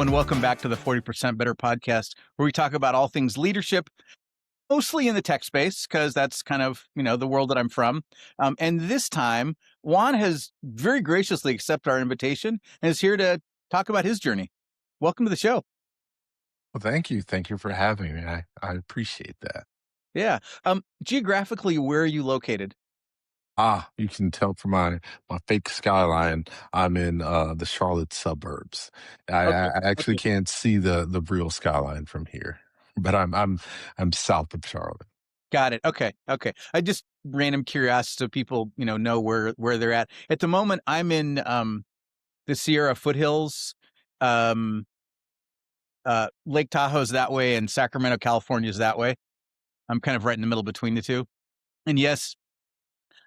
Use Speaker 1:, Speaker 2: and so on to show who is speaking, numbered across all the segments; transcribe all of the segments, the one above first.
Speaker 1: and welcome back to the 40% Better podcast, where we talk about all things leadership, mostly in the tech space, because that's kind of, the world that I'm from. And this time, Juan has very graciously accepted our invitation and is here to talk about his journey. Welcome to the show.
Speaker 2: Well, thank you. Thank you for having me. I appreciate that.
Speaker 1: Yeah. Geographically, where are you located?
Speaker 2: You can tell from my fake skyline, I'm in the Charlotte suburbs. I
Speaker 1: Okay.
Speaker 2: actually
Speaker 1: Okay.
Speaker 2: can't see the real skyline from here, but I'm south of Charlotte.
Speaker 1: Got it. Okay. Okay. I just random curiosity so people, know where they're at. At the moment, I'm in the Sierra foothills. Um, Lake Tahoe's that way and Sacramento, California's that way. I'm kind of right in the middle between the two. And yes,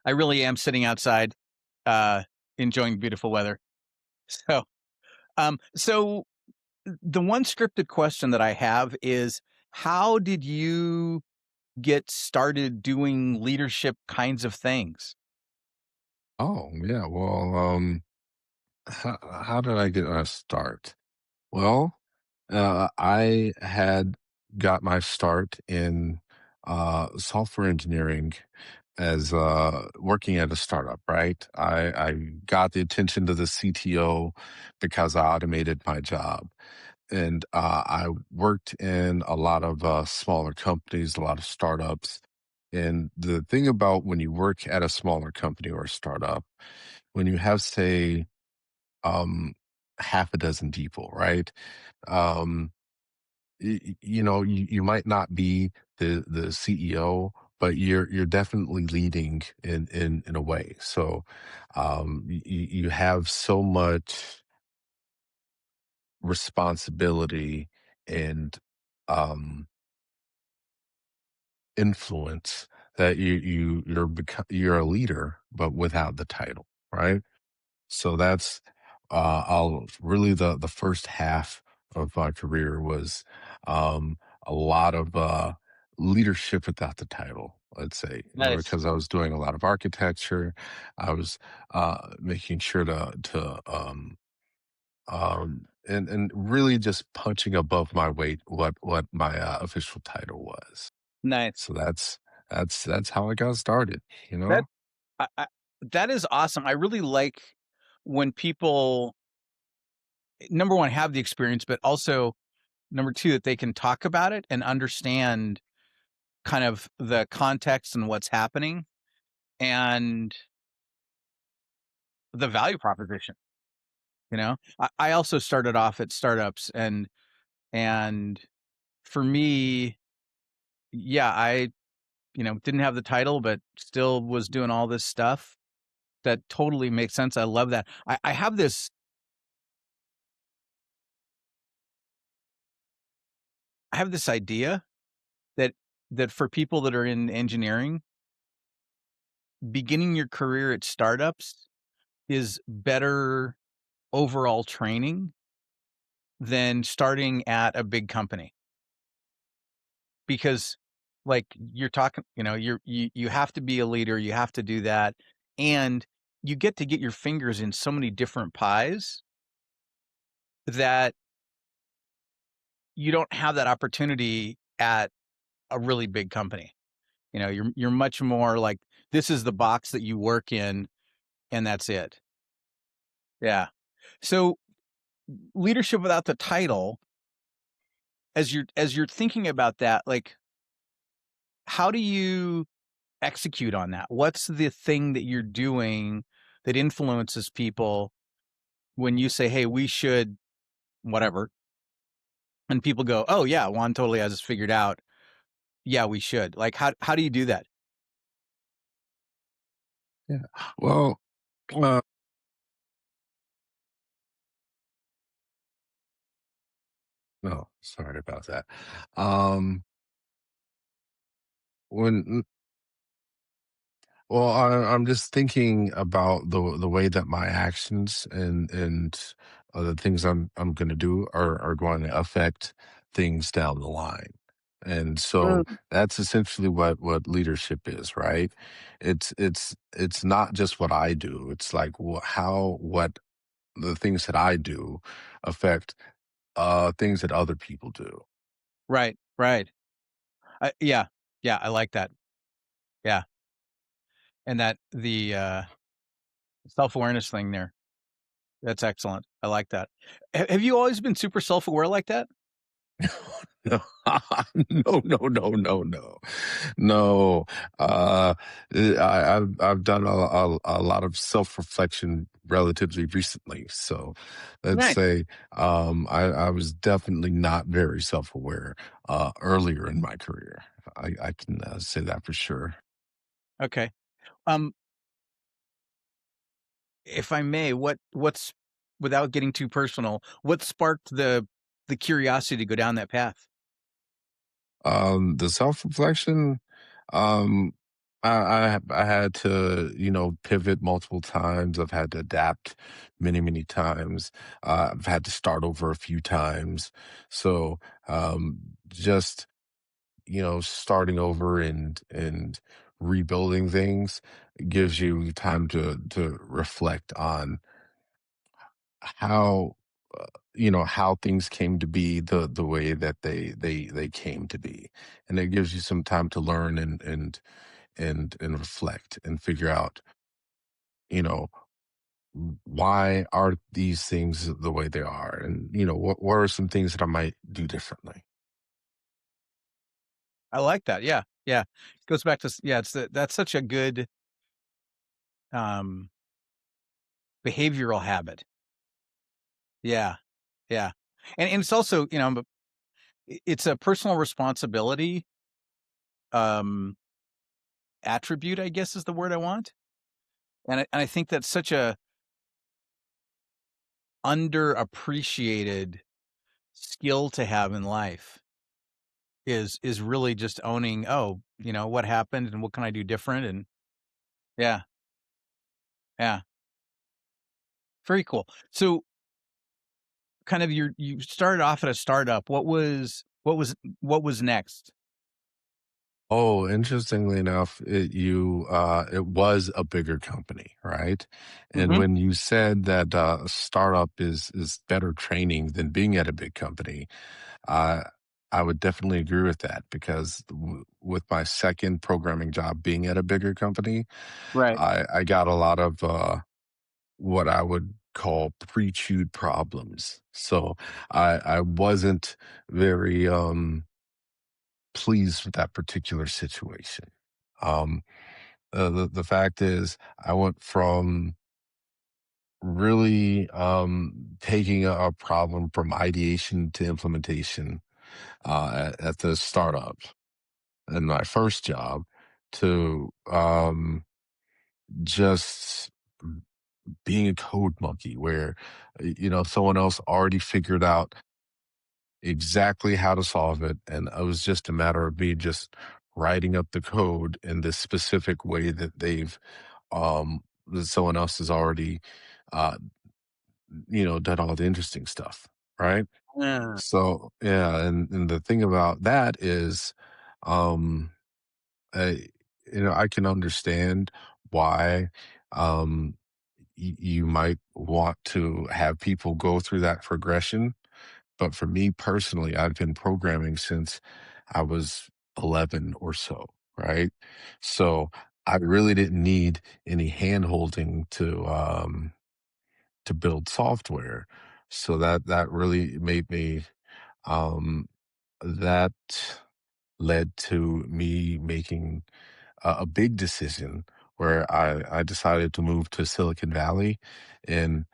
Speaker 1: I really am sitting outside, uh, enjoying beautiful weather. So, so the one scripted question that I have is, how did you get started doing leadership kinds of things?
Speaker 2: Oh, yeah. Well, how did I get a start? Well, I had got my start in software engineering as working at a startup, right? I got the attention to the CTO because I automated my job. And I worked in a lot of smaller companies, a lot of startups. And the thing about when you work at a smaller company or a startup, when you have, say, um, half a dozen people, right? Um, you might not be the CEO, but you're definitely leading in a way. So you have so much responsibility and um, influence that you're a leader, but without the title, right? So that's I'll really the first half of my career was a lot of leadership without the title, let's say,
Speaker 1: Nice.
Speaker 2: because I was doing a lot of architecture. I was making sure and really just punching above my weight what my official title was.
Speaker 1: Nice.
Speaker 2: So that's how I got started, you
Speaker 1: That
Speaker 2: know?
Speaker 1: I that is awesome. I really like when people, number one, have the experience, but also number two, that they can talk about it and understand kind of the context and what's happening and the value proposition. I also started off at startups, and for me, yeah, I didn't have the title, but still was doing all this stuff. That totally makes sense. I love that. I have this idea that for people that are in engineering, beginning your career at startups is better overall training than starting at a big company. Because, like, you're talking, you have to be a leader, you have to do that, and you get your fingers in so many different pies that you don't have that opportunity at a really big company. You're much more like, this is the box that you work in, and that's it. Yeah. So, leadership without the title, as you're thinking about that, like, how do you execute on that? What's the thing that you're doing that influences people when you say, "Hey, we should whatever," and people go, "Oh yeah, Juan totally has this figured out. Yeah, we should." Like, how do you do that?
Speaker 2: Yeah. Well, uh, no, sorry about that. Um, when Well, I'm just thinking about the way that my actions and the things I'm going to do are going to affect things down the line. And so
Speaker 1: Mm.
Speaker 2: that's essentially what leadership is, right? It's not just what I do. It's like how what the things that I do affect things that other people do.
Speaker 1: Right, right. Yeah, yeah, I like that. Yeah, and that self-awareness thing there, that's excellent. I like that. Have you always been super self-aware like that?
Speaker 2: No, no, no, no, no, no, no. Uh, I've done a lot of self reflection relatively recently. So let's
Speaker 1: Nice.
Speaker 2: say I was definitely not very self aware earlier in my career. I can say that for sure.
Speaker 1: Okay. Um, if I may, what's without getting too personal, what sparked the curiosity to go down that path?
Speaker 2: The self reflection, um, I had to, pivot multiple times. I've had to adapt many, many times. I've had to start over a few times. So, just, starting over and rebuilding things gives you time to reflect on how how things came to be the way that they came to be, and it gives you some time to learn and reflect and figure out, you know why are these things the way they are, and what are some things that I might do differently.
Speaker 1: I like that. Yeah, yeah. It goes back to yeah. That's such a good um, behavioral habit. Yeah, yeah, and it's also it's a personal responsibility um, attribute. I guess is the word I want, and I think that's such a underappreciated skill to have in life is really just owning, oh, what happened and what can I do different? And yeah, yeah, very cool. So kind of you started off at a startup. What was next?
Speaker 2: Oh, interestingly enough, it was a bigger company, right? And
Speaker 1: Hmm.
Speaker 2: when you said that a startup is better training than being at a big company, uh, I would definitely agree with that because with my second programming job being at a bigger company,
Speaker 1: Right.
Speaker 2: I got a lot of what I would call pre-chewed problems. So I wasn't very pleased with that particular situation. Um, the fact is, I went from really taking a problem from ideation to implementation at the startup in my first job to just being a code monkey where someone else already figured out exactly how to solve it, and it was just a matter of me just writing up the code in this specific way that someone else has already uh done all the interesting stuff, right?
Speaker 1: Yeah.
Speaker 2: So yeah, and the thing about that is um I, I can understand why um you might want to have people go through that progression. But for me personally, I've been programming since I was 11 or so, right? So I really didn't need any hand holding to build software. So that really made me um that led to me making a big decision where I decided to move to Silicon Valley, and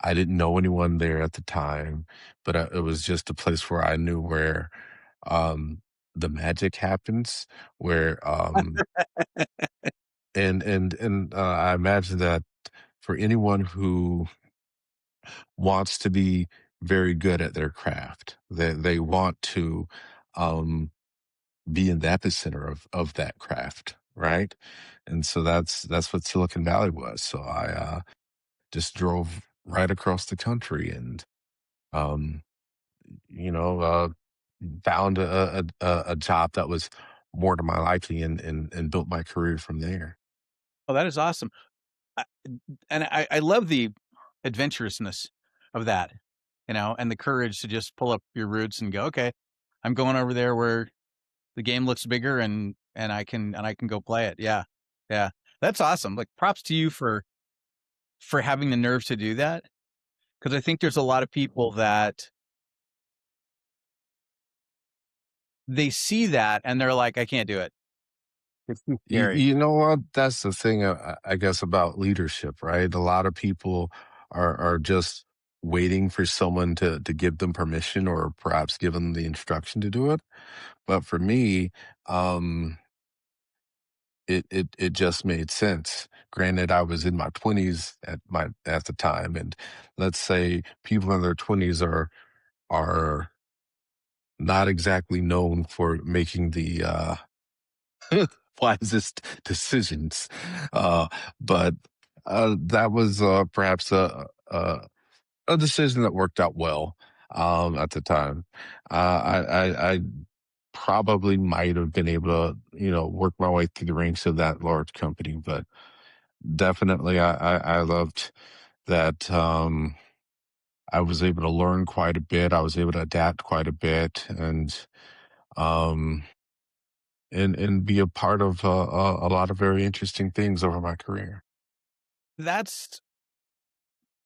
Speaker 2: I didn't know anyone there at the time, but it was just a place where I knew where um, the magic happens. Where and I imagine that for anyone who wants to be very good at their craft, that they want to um, be in the epicenter of that craft, right? And so that's what Silicon Valley was. So I just drove right across the country and um, you know, found a job that was more to my liking and built my career from there.
Speaker 1: Oh, that is awesome. I, and I love the adventurousness of that. and the courage to just pull up your roots and go, okay, I'm going over there where the game looks bigger and I can go play it. Yeah. Yeah. That's awesome. Like props to you for having the nerve to do that. Cause I think there's a lot of people that they see that and they're like, I can't do it. It's too scary.
Speaker 2: You know what? That's the thing, I guess, about leadership, right? A lot of people are just waiting for someone to give them permission or perhaps give them the instruction to do it. But for me, um, it just made sense. Granted, I was in my 20s at the time, and let's say people in their 20s are not exactly known for making the wisest decisions. Uh, but that was perhaps a decision that worked out well at the time. I probably might have been able to, work my way through the ranks of that large company, but definitely I loved that. I was able to learn quite a bit. I was able to adapt quite a bit, um, and be a part of a lot of very interesting things over my career.
Speaker 1: That's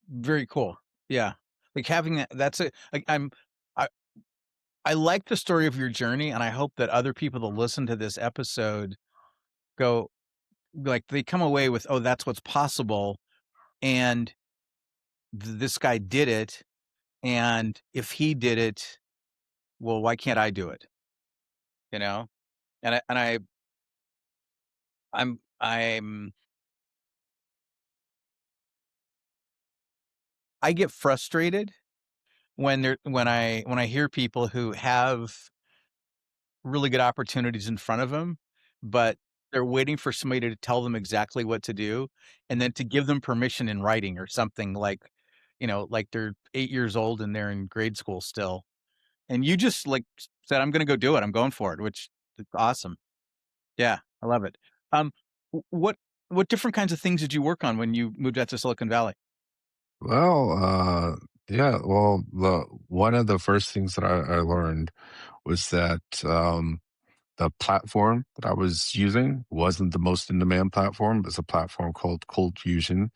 Speaker 1: very cool. Yeah. Like having that's a like I I like the story of your journey and I hope that other people that listen to this episode go like they come away with, oh, that's what's possible. And this guy did it. And if he did it, well, why can't I do it? You know? And I'm I get frustrated when I hear people who have really good opportunities in front of them, but they're waiting for somebody to tell them exactly what to do, and then to give them permission in writing or something like they're 8 years old and they're in grade school still. And you just, like, said, "I'm gonna go do it. I'm going for it," which is awesome. Yeah, I love it. Um, what different kinds of things did you work on when you moved out to Silicon Valley?
Speaker 2: Well, yeah. Well, the one of the first things that I learned was that the platform that I was using wasn't the most in demand platform. It's a platform called Cold Fusion.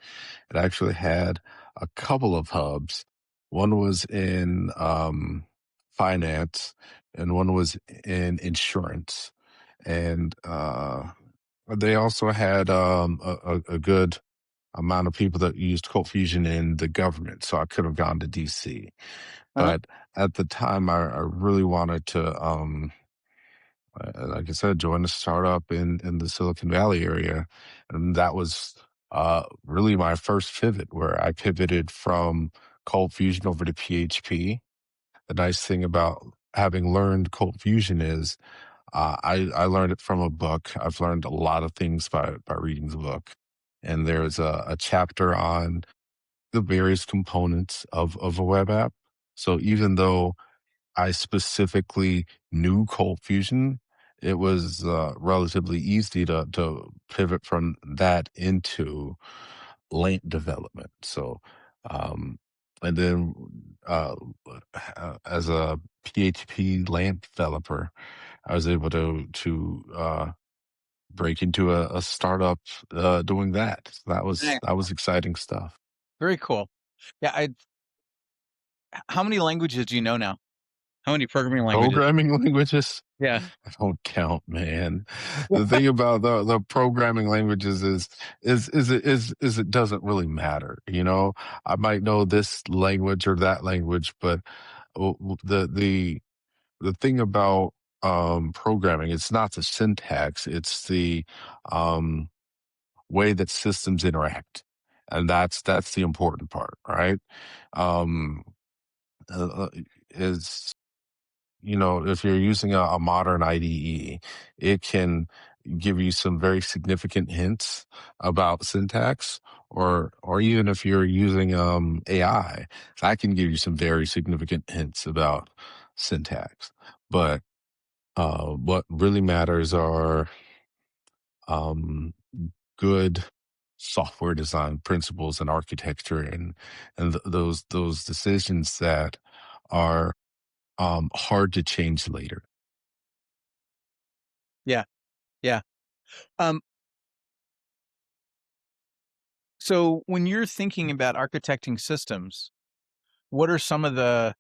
Speaker 2: It actually had a couple of hubs. One was in finance, and one was in insurance. And they also had a good amount of people that used Cold Fusion in the government. So I could have gone to DC.
Speaker 1: Uh-huh.
Speaker 2: But at the time, I really wanted to, like I said, join a startup in the Silicon Valley area. And that was really my first pivot, where I pivoted from Cold Fusion over to PHP. The nice thing about having learned Cold Fusion is I learned it from a book. I've learned a lot of things by reading the book. And there's a chapter on the various components of a web app. So even though I specifically knew Cold Fusion, it was relatively easy to pivot from that into LAMP development. So, um, and then as a PHP LAMP developer, I was able to break into a startup doing that. So
Speaker 1: Nice.
Speaker 2: that was exciting stuff.
Speaker 1: Very cool. Yeah, how many languages do you know now? How many programming languages?
Speaker 2: Programming languages?
Speaker 1: Yeah.
Speaker 2: I don't count, man. The thing about the programming languages is it doesn't really matter. I might know this language or that language, but the thing about programming, it's not the syntax, it's the um way that systems interact. And that's the important part, right? Um uh, is if you're using a modern IDE, it can give you some very significant hints about syntax, or even if you're using AI, that can give you some very significant hints about syntax. But what really matters are um, good software design principles and architecture and those decisions that are hard to change later.
Speaker 1: Yeah. Yeah. Um, so when you're thinking about architecting systems, what are some of the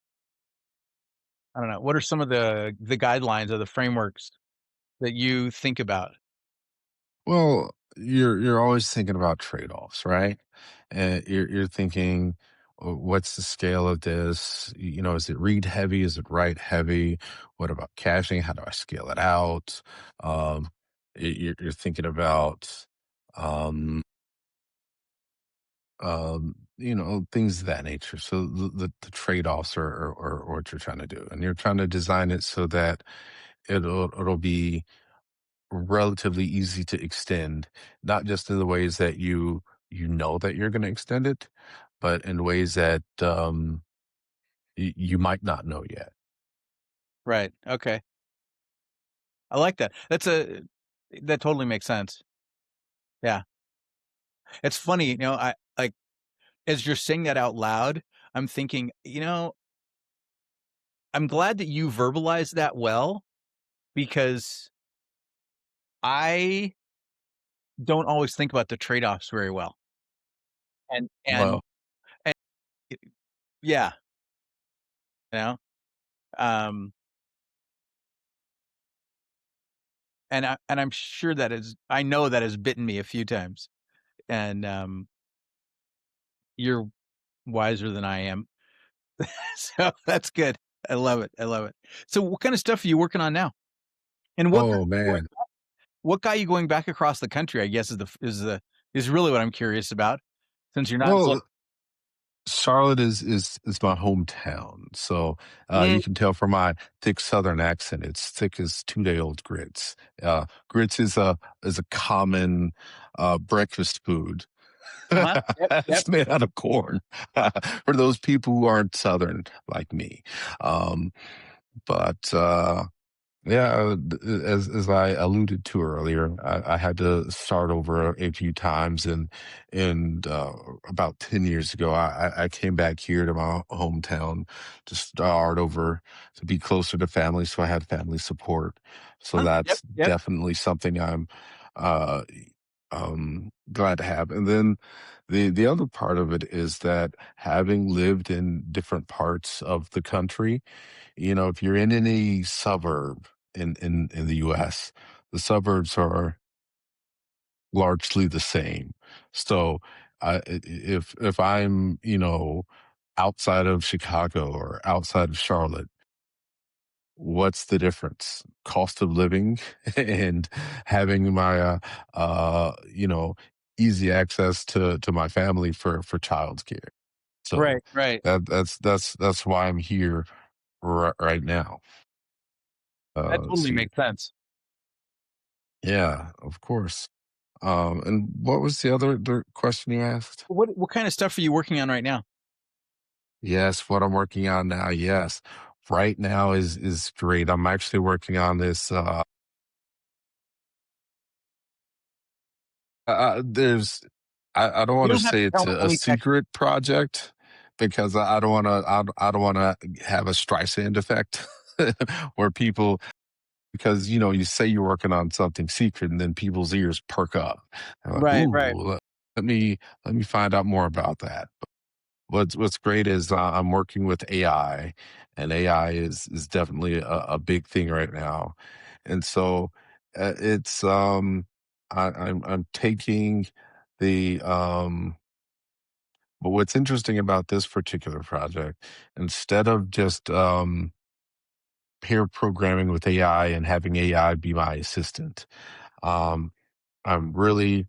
Speaker 1: I don't know, what are some of the guidelines or the frameworks that you think about?
Speaker 2: Well, you're always thinking about trade-offs, right? And you're thinking, what's the scale of this? You know, is it read heavy? Is it write heavy? What about caching? How do I scale it out? Um, you're thinking about, um, you know, things of that nature. So the trade-offs are what you're trying to do, and you're trying to design it so that it'll be relatively easy to extend, not just in the ways that you know that you're going to extend it, but in ways that you might not know yet.
Speaker 1: Right. Okay. I like that. That totally makes sense. Yeah. It's funny, I like as you're saying that out loud, I'm thinking, I'm glad that you verbalized that well because I don't always think about the trade-offs very well. And
Speaker 2: Well,
Speaker 1: and y yeah, you know? Um, and I'm sure I know that has bitten me a few times, and, you're wiser than I am. So that's good. I love it, I love it. So what kind of stuff are you working on now? And
Speaker 2: oh man.
Speaker 1: what got you going back across the country, I guess, is really what I'm curious about since you're not
Speaker 2: Well, Charlotte is my hometown, so
Speaker 1: Mm,
Speaker 2: you can tell from my thick Southern accent. It's thick as 2 day old grits. Grits is a common breakfast food.
Speaker 1: uh-huh. Yep, yep.
Speaker 2: It's made out of corn for those people who aren't Southern like me. Um, but yeah, as I alluded to earlier, I had to start over a few times, and about 10 years ago, I came back here to my hometown to start over to be closer to family, so I had family support. So
Speaker 1: Yep,
Speaker 2: that's
Speaker 1: yep.
Speaker 2: definitely something I'm uh, glad to have. And then the other part of it is that having lived in different parts of the country, you know, if you're in any suburb in the US, the suburbs are largely the same. So, if I'm, you know, outside of Chicago or outside of Charlotte, what's the difference? Cost of living and having my, you know, easy access to my family for childcare. So
Speaker 1: Right, right.
Speaker 2: that's why I'm here right now.
Speaker 1: That totally
Speaker 2: See,
Speaker 1: makes sense.
Speaker 2: yeah, of course. And what was the question you asked?
Speaker 1: What kind of stuff are you working on right now?
Speaker 2: Yes, what I'm working on now. Yes, right now is great. I'm actually working on this. There's, I don't
Speaker 1: You
Speaker 2: want to
Speaker 1: don't have
Speaker 2: say
Speaker 1: to
Speaker 2: it's
Speaker 1: tell me
Speaker 2: a
Speaker 1: any tech.
Speaker 2: secret project because I don't want to. I don't want to have a Streisand effect where people, because you know, you say you're working on something secret and then people's ears perk up. They're like,
Speaker 1: Right,
Speaker 2: ooh,
Speaker 1: right.
Speaker 2: let me find out more about that. What's great is I'm working with AI, and AI is definitely a big thing right now, and so it's I'm taking the but what's interesting about this particular project, instead of just pair programming with AI and having AI be my assistant, um, I'm really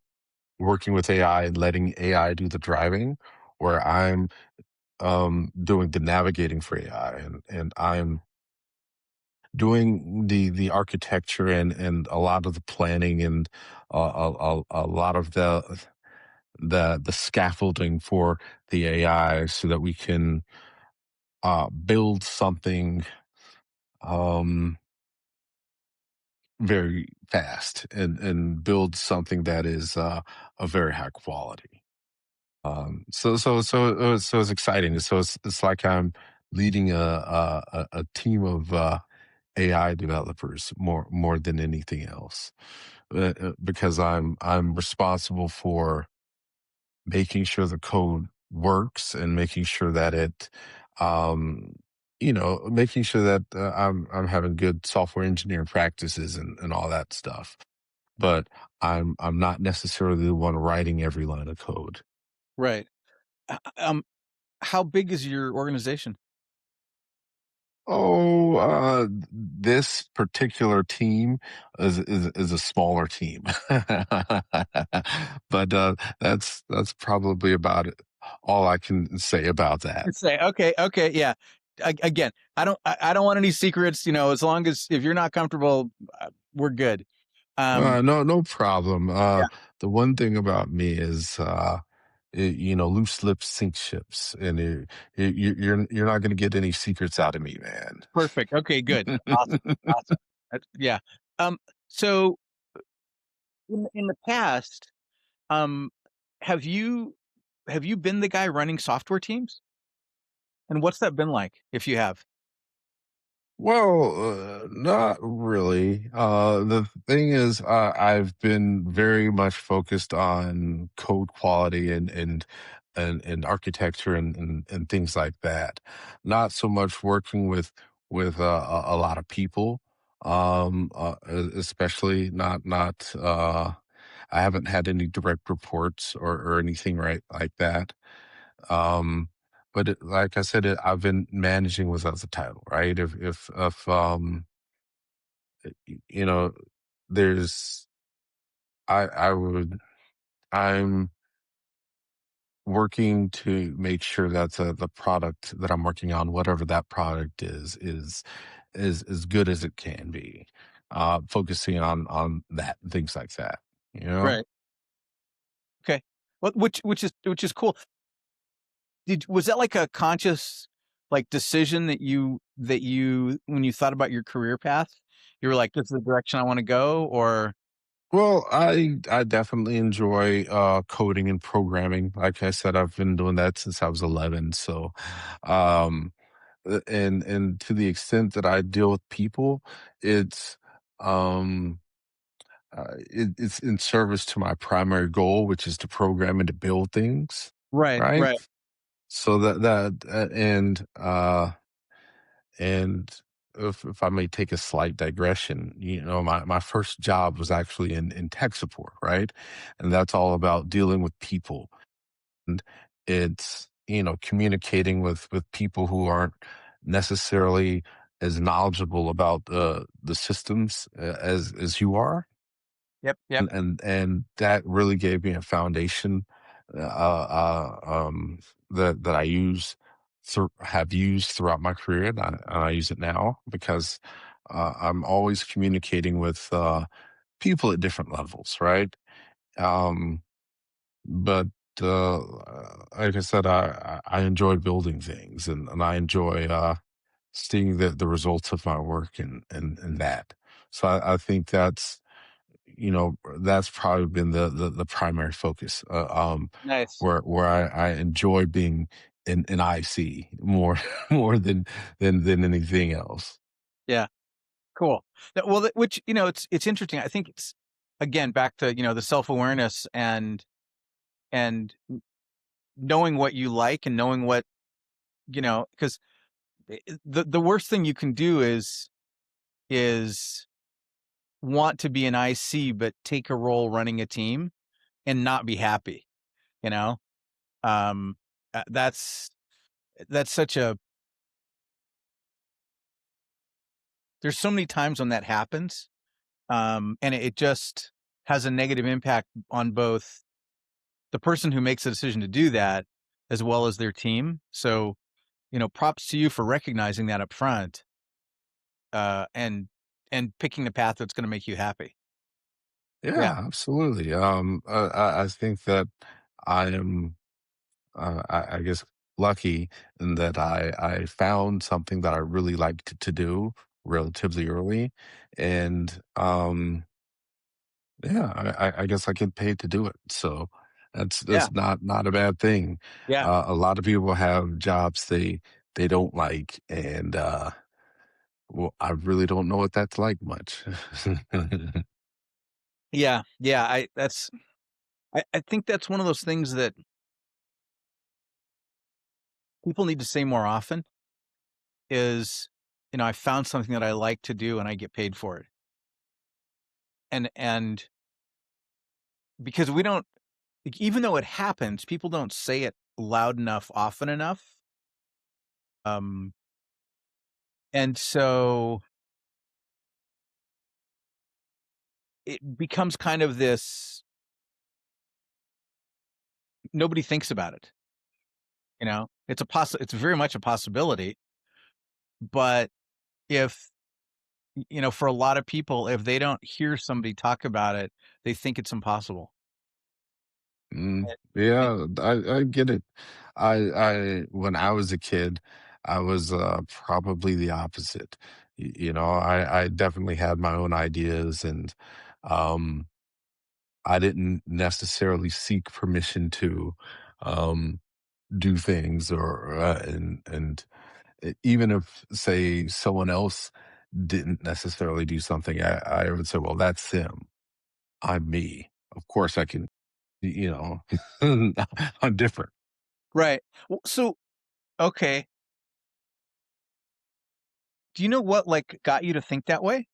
Speaker 2: working with AI and letting AI do the driving, where I'm doing the navigating for AI, and I'm doing the architecture and a lot of the planning and a lot of the scaffolding for the AI so that we can build something um very fast and build something that is a very high quality. So it's exciting. So it's like I'm leading a team of AI developers more than anything else, because I'm responsible for making sure the code works and making sure that it, um, making sure that I'm having good software engineering practices and all that stuff. But I'm not necessarily the one writing every line of code.
Speaker 1: Right. How big is your organization?
Speaker 2: Oh, this particular team is a smaller team, but that's probably about it. All I can say about that.
Speaker 1: Say, okay, okay, yeah. Again, I don't want any secrets. As long as if you're not comfortable, we're good. Um,
Speaker 2: No problem.
Speaker 1: yeah,
Speaker 2: The one thing about me is, loose lips sink ships, and you're not going to get any secrets out of me, man.
Speaker 1: perfect. Okay, good. Awesome, awesome. Yeah. Um, so in the past, um, have you have you been the guy running software teams? And what's that been like, if you have?
Speaker 2: Well, not really. The thing is, I've been very much focused on code quality and architecture and things like that. Not so much working with a lot of people. Especially not. I haven't had any direct reports or anything right like that. Um, but like I said, I've been managing without the title, right? If you know, there's I would I'm working to make sure that the product that I'm working on, whatever that product is as good as it can be. Focusing on that, things like that. You know.
Speaker 1: Right. Okay. Well, which is cool. Was that like a conscious, like, decision that you when you thought about your career path, you were like, "This is the direction I wanna go," or
Speaker 2: Well, I definitely enjoy coding and programming. Like I said, I've been doing that since I was 11. So, um, and to the extent that I deal with people, it's um, it's in service to my primary goal, which is to program and to build things,
Speaker 1: Right,
Speaker 2: right?
Speaker 1: right.
Speaker 2: So and if I may take a slight digression, my first job was actually in tech support, right? And that's all about dealing with people. And it's, communicating with people who aren't necessarily as knowledgeable about the systems as you are.
Speaker 1: Yep, yep.
Speaker 2: And that really gave me a foundation uh, uh, um, that I have used throughout my career, and I use it now because I'm always communicating with people at different levels, right? Um, but like I said, I enjoy building things, and I enjoy seeing the results of my work and that. So I think that's probably been the primary focus,
Speaker 1: Nice.
Speaker 2: where I enjoy being in IC more more than anything else.
Speaker 1: Yeah, cool. Well, which, it's interesting. I think it's, again, back to, the self-awareness and knowing what you like and knowing what, 'cause the worst thing you can do is want to be an IC, but take a role running a team and not be happy, you know? Um, that's such a there's so many times when that happens, and it just has a negative impact on both the person who makes the decision to do that as well as their team. So, props to you for recognizing that up front, and picking a path that's gonna make you happy. Yeah,
Speaker 2: Yeah, absolutely. I think that I am, I guess, lucky in that I found something that I really liked to do, relatively early, and yeah, I guess I get paid to do it, so
Speaker 1: Yeah.
Speaker 2: that's not a bad thing.
Speaker 1: Yeah.
Speaker 2: A lot of people have jobs they don't like, and well, I really don't know what that's like much.
Speaker 1: Yeah. Yeah. I think that's one of those things that people need to say more often is, I found something that I like to do and I get paid for it. And because we don't, like, even though it happens, people don't say it loud enough, often enough. Um, and so it becomes kind of this, nobody thinks about it. It's very much a possibility, but if, for a lot of people, if they don't hear somebody talk about it, they think it's impossible.
Speaker 2: Mm,
Speaker 1: And
Speaker 2: yeah, I get it. I when I was a kid, I was probably the opposite. I definitely had my own ideas, and um I didn't necessarily seek permission to um do things, or even if, say, someone else didn't necessarily do something, I would say, well, that's them. I'm me. Of course I can, you know, I'm different.
Speaker 1: right. So, okay. Do you know what, like, got you to think that way?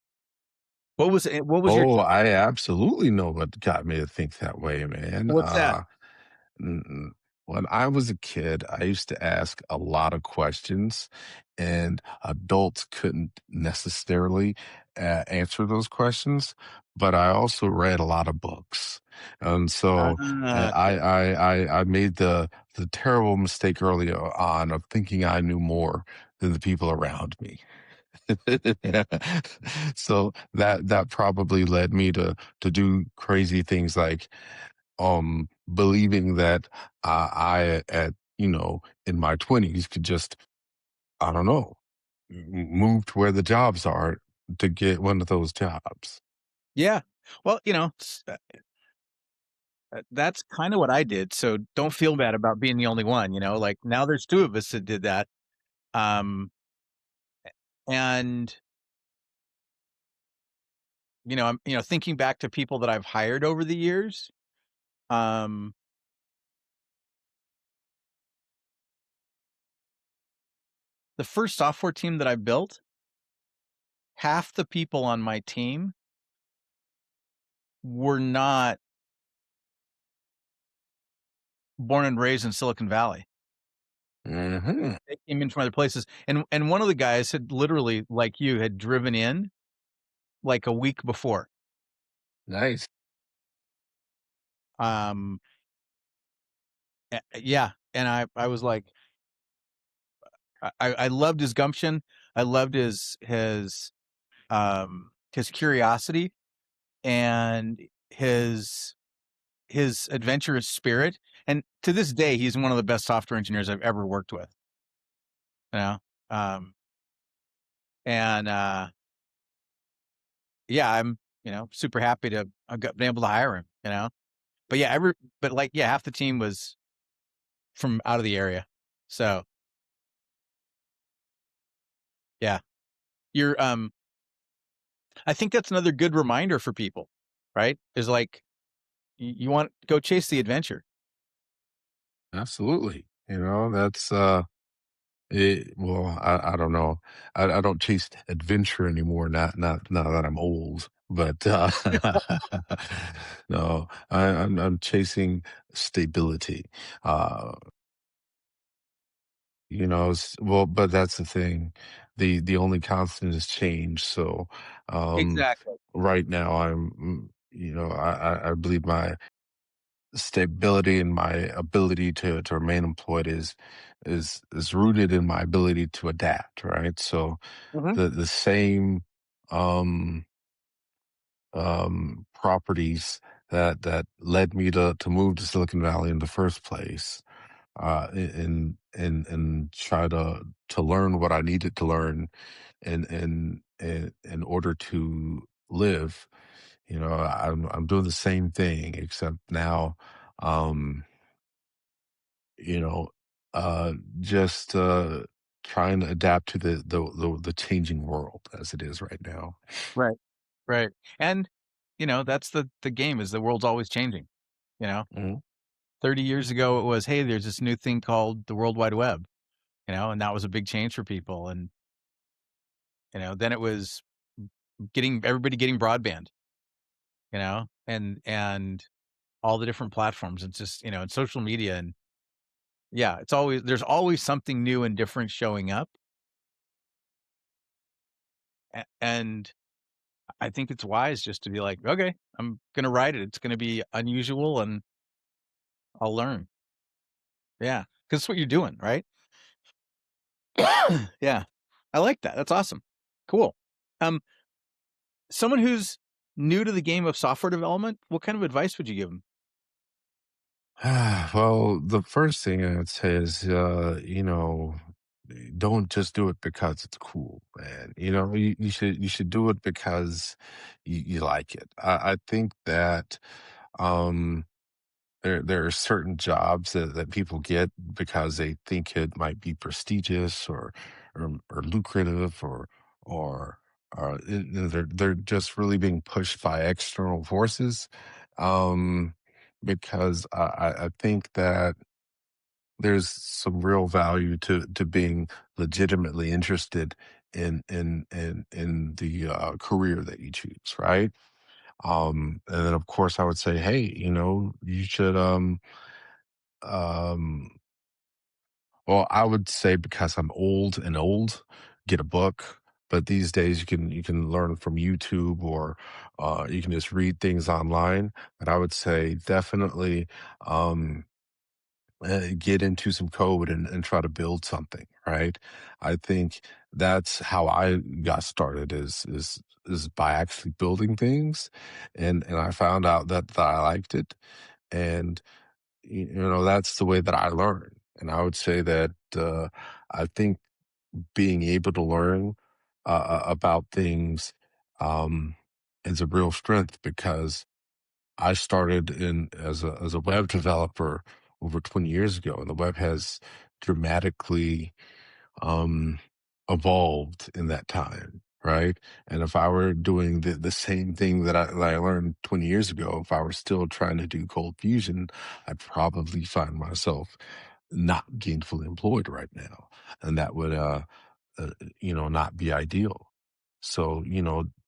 Speaker 1: What was your
Speaker 2: Oh, I absolutely know what got me to think that way, man.
Speaker 1: what's that?
Speaker 2: Mm, when I was a kid, I used to ask a lot of questions, and adults couldn't necessarily answer those questions. But I also read a lot of books, and so
Speaker 1: Okay.
Speaker 2: I made the terrible mistake early on of thinking I knew more than the people around me. So that probably led me to do crazy things like believing that I at in my 20s could just, I don't know, move to where the jobs are to get one of those jobs.
Speaker 1: Yeah. Well, that's kinda what I did, so don't feel bad about being the only one, like, now there's 2 of us that did that, um, and, I'm, thinking back to people that I've hired over the years, um, the first software team that I built, half the people on my team were not born and raised in Silicon Valley.
Speaker 2: Hmm.
Speaker 1: They came in from other places, and one of the guys had literally, like you, had driven in, like, a week before.
Speaker 2: Nice.
Speaker 1: Um, yeah, and I was like, I loved his gumption. I loved his curiosity and his his adventurous spirit, and to this day, he's one of the best software engineers I've ever worked with, you know? Um, and, yeah, I'm, super happy to have been able to hire him, But yeah, like, yeah, half the team was from out of the area. So, yeah. You're, I think that's another good reminder for people, right? Is like, you want go chase the adventure.
Speaker 2: Absolutely. That's well, I don't know. I don't chase adventure anymore. Not now that I'm old. But no, I'm chasing stability. Uh, well, but that's the thing. The only constant is change. So,
Speaker 1: Exactly.
Speaker 2: right now I believe my stability and my ability to remain employed is rooted in my ability to adapt, right? So
Speaker 1: Mhm.
Speaker 2: the same um properties that led me to move to Silicon Valley in the first place, and try to learn what I needed to learn, and in order to live. I'm doing the same thing, except now, um, you know, just trying to adapt to the changing world as it is right now.
Speaker 1: Right. Right. And, that's the game is the world's always changing, you know?
Speaker 2: Mhm.
Speaker 1: 30 years ago, it was, "Hey, there's this new thing called the World Wide Web," and that was a big change for people, and, then it was getting everybody getting broadband, and all the different platforms. It's just, and social media, and yeah, there's always something new and different showing up, and I think it's wise just to be like, "Okay, I'm gonna ride it. It's gonna be unusual, and I'll learn." Yeah, because it's what you're doing, right? Yeah. I like that. That's awesome. Cool. Um, Someone who's new to the game of software development, what kind of advice would you give them?
Speaker 2: Well, the first thing I'd say is, don't just do it because it's cool, man. You should do it because you like it. I think that um, there are certain jobs that people get because they think it might be prestigious or lucrative or they're just really being pushed by external forces. Um, because I think that there's some real value to being legitimately interested in the career that you choose, right? And then of course I would say, hey, you should um well, I would say because I'm old, get a book. But these days you can learn from YouTube or you can just read things online. But I would say definitely get into some code and try to build something, right? I think that's how I got started is by actually building things, and I found out that I liked it, and that's the way that I learn. And I would say that I think being able to learn about things um, is a real strength because I started in as a web developer over 20 years ago, and the web has dramatically um, evolved in that time, right? And if I were doing the same thing that I learned 20 years ago, if I were still trying to do cold fusion, I'd probably find myself not gainfully employed right now, and that would not be ideal. So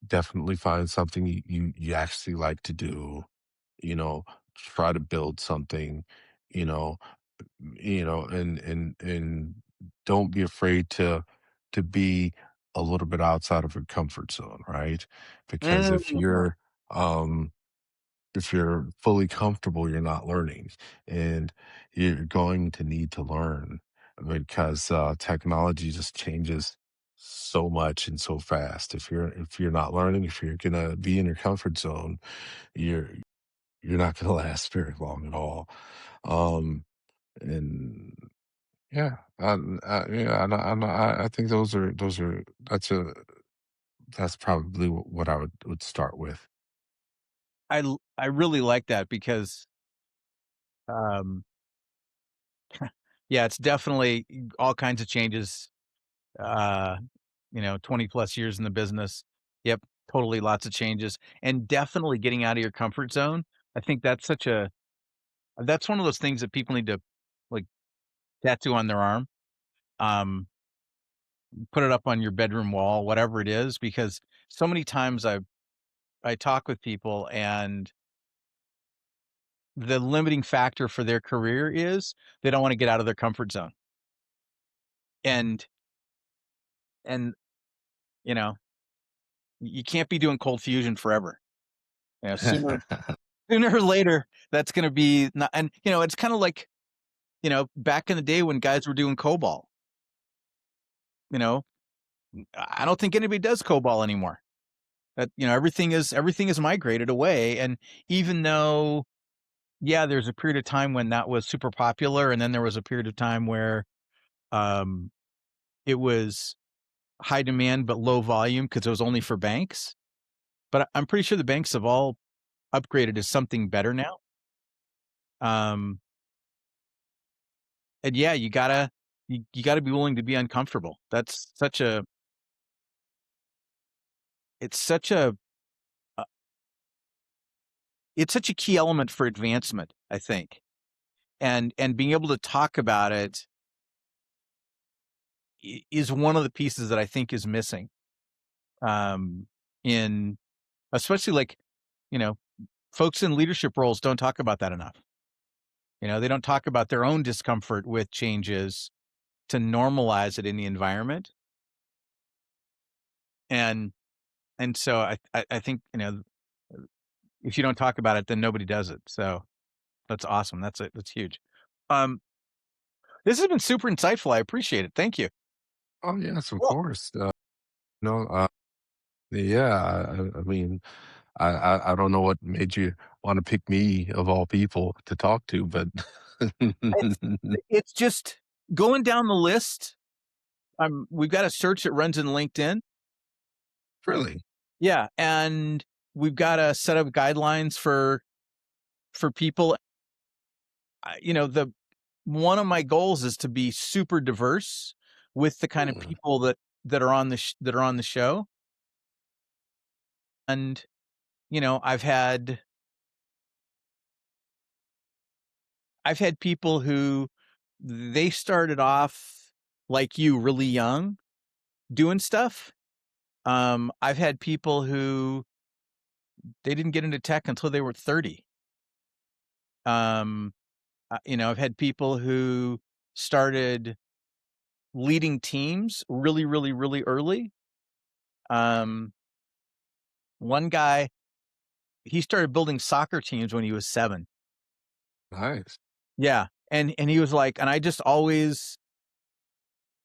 Speaker 2: definitely find something you actually like to do, try to build something, you know, and don't be afraid to be a little bit outside of your comfort zone, right? Because
Speaker 1: Mm.
Speaker 2: um if you're fully comfortable, you're not learning, and you're going to need to learn because technology just changes so much and so fast. If you're not learning, if you're gonna be in your comfort zone, you're you're not gonna last very long at all. Um, and yeah, I think that's probably what I would start with.
Speaker 1: I really like that because, um, yeah, it's definitely all kinds of changes, uh, 20 plus years in the business. Yep, totally lots of changes, and definitely getting out of your comfort zone. I think that's one of those things that people need to, like, tattoo on their arm, um, put it up on your bedroom wall, whatever it is, because so many times I talk with people, and the limiting factor for their career is they don't wanna get out of their comfort zone. And and, you know, you can't be doing cold fusion forever. Sooner or later, that's gonna be not, and, it's kinda like, back in the day when guys were doing COBOL, you know? I don't think anybody does COBOL anymore. That, everything is migrated away, and even though, yeah, there's a period of time when that was super popular, and then there was a period of time where, um, it was high demand but low volume because it was only for banks. But I'm pretty sure the banks have all upgraded to something better now. Um, and yeah, you gotta be willing to be uncomfortable. That's such a it's such a uh, it's such a key element for advancement, I think. And being able to talk about it is one of the pieces that I think is missing. Um, in especially like, you know, folks in leadership roles don't talk about that enough. They don't talk about their own discomfort with changes to normalize it in the environment. And and so I think, if you don't talk about it, then nobody does it. So that's awesome. That's it. That's huge. Um, this has been super insightful. I appreciate it. Thank you.
Speaker 2: Oh, yes, of
Speaker 1: Cool.
Speaker 2: course. No, yeah, I mean, I don't know what made you wanna pick me of all people to talk to, but
Speaker 1: It's it's just going down the list. We've got a search that runs in LinkedIn.
Speaker 2: really?
Speaker 1: Yeah, and we've got a set of guidelines for people. The one of my goals is to be super diverse with the kind of
Speaker 2: Hmm,
Speaker 1: people that are on that are on the show. And I've had people who they started off like you really young doing stuff. I've had people who they didn't get into tech until they were 30. Um, I've had people who started leading teams really, really, really early. Um, One guy, he started building soccer teams when he was 7.
Speaker 2: nice.
Speaker 1: Yeah, and he was like, and I just always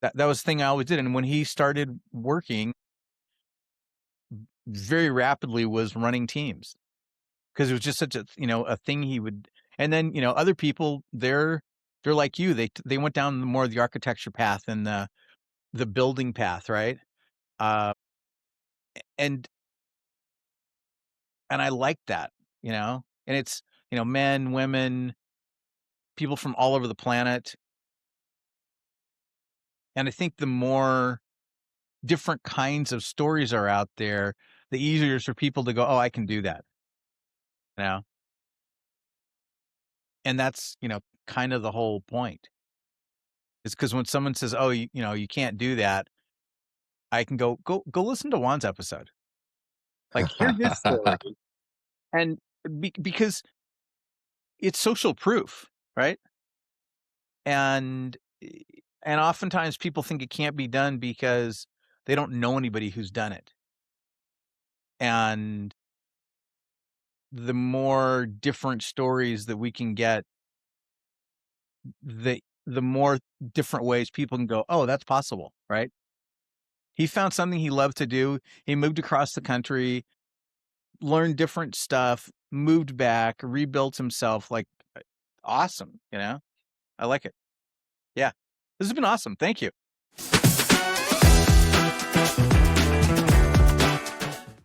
Speaker 1: that was the thing I always did. And when he started working, very rapidly was running teams because it was just such a thing he would. And then other people, they're like you. They went down more of the architecture path and the building path, right? Uh, and and I like that, and it's men, women, people from all over the planet. And I think the more different kinds of stories are out there, the easier it is for people to go, "Oh, I can do that." You know? And that's, kind of the whole point. Is because when someone says, "Oh, you can't do that," I can go listen to Juan's episode. Like, hear his story. And because it's social proof, right? And and oftentimes people think it can't be done because they don't know anybody who's done it. And the more different stories that we can get, the more different ways people can go, "Oh, that's possible," right? He found something he loved to do. He moved across the country, learned different stuff, moved back, rebuilt himself, like, awesome, I like it. Yeah. This has been awesome. Thank you.